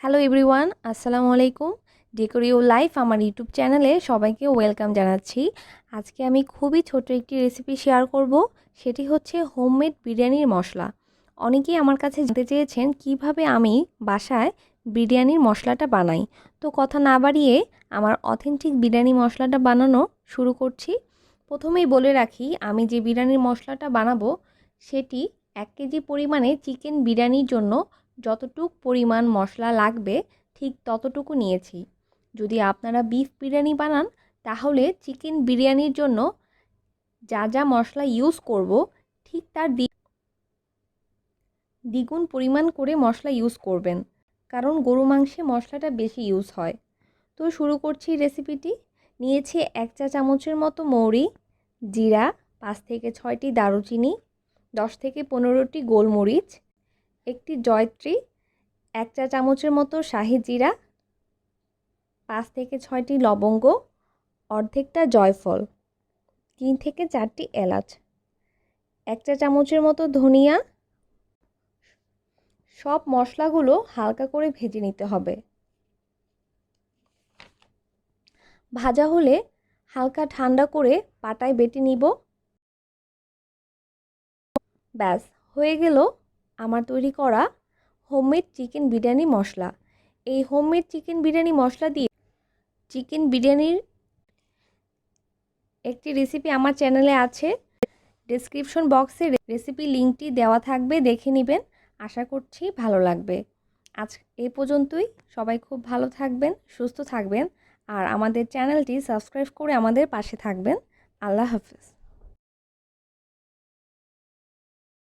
Hello everyone, আসসালামু আলাইকুম। Decor your life আমার ইউটিউব চ্যানেলে সবাইকে ওয়েলকাম জানাচ্ছি। আজকে আমি খুবই ছোট একটি রেসিপি শেয়ার করব, সেটি হচ্ছে হোমমেড বিরিয়ানির মশলা। অনেকেই আমার কাছে জানতে চেয়েছেন কিভাবে আমি বাসায় বিরিয়ানির মশলাটা বানাই। তো কথা না বাড়িয়ে আমার অথেন্টিক বিরিয়ানি মশলাটা বানানো শুরু করছি। প্রথমেই বলে রাখি, আমি যে বিরিয়ানির মশলাটা বানাবো সেটি 1 কেজি পরিমাণে চিকেন বিরিয়ানির জন্য যতটুক পরিমাণ মশলা লাগবে ঠিক ততটুকু নিয়েছি। যদি আপনারা বিফ বিরিয়ানি বানান তাহলে চিকেন বিরিয়ানির জন্য যা যা মশলা ইউজ করব ঠিক তার দ্বিগুণ পরিমাণ করে মশলা ইউজ করবেন, কারণ গরু মাংসে মশলাটা বেশি ইউজ হয়। তো শুরু করছি রেসিপিটি। নিয়েছি 1 চা চামচের মতো মৌরি, জিরা, 5 থেকে 6টি দারুচিনি, 10 থেকে 15টি গোলমরিচ, একটি জয়ত্রী, 1 চা চামচের মতো শাহি জিরা, 5 থেকে 6টি লবঙ্গ, অর্ধেকটা জয়ফল, 3 থেকে 4টি এলাচ, 1 চা চামচের মতো ধনিয়া। সব মশলাগুলো হালকা করে ভেজে নিতে হবে। ভাজা হলে হালকা ঠান্ডা করে পাটায় বেটে নিব। ব্যাস হয়ে গেল আমার তৈরি করা হোমমেড চিকেন বিরিয়ানি মশলা। এই হোমমেড চিকেন বিরিয়ানি মশলা দিয়ে চিকেন বিরিয়ানির একটি রেসিপি আমার চ্যানেলে আছে, ডেসক্রিপশন বক্সে রেসিপি লিঙ্কটি দেওয়া থাকবে, দেখে নেবেন। আশা করছি ভালো লাগবে। আজ এই পর্যন্তই। সবাই খুব ভালো থাকবেন, সুস্থ থাকবেন, আর আমাদের চ্যানেলটি সাবস্ক্রাইব করে আমাদের পাশে থাকবেন। আল্লাহ হাফেজ।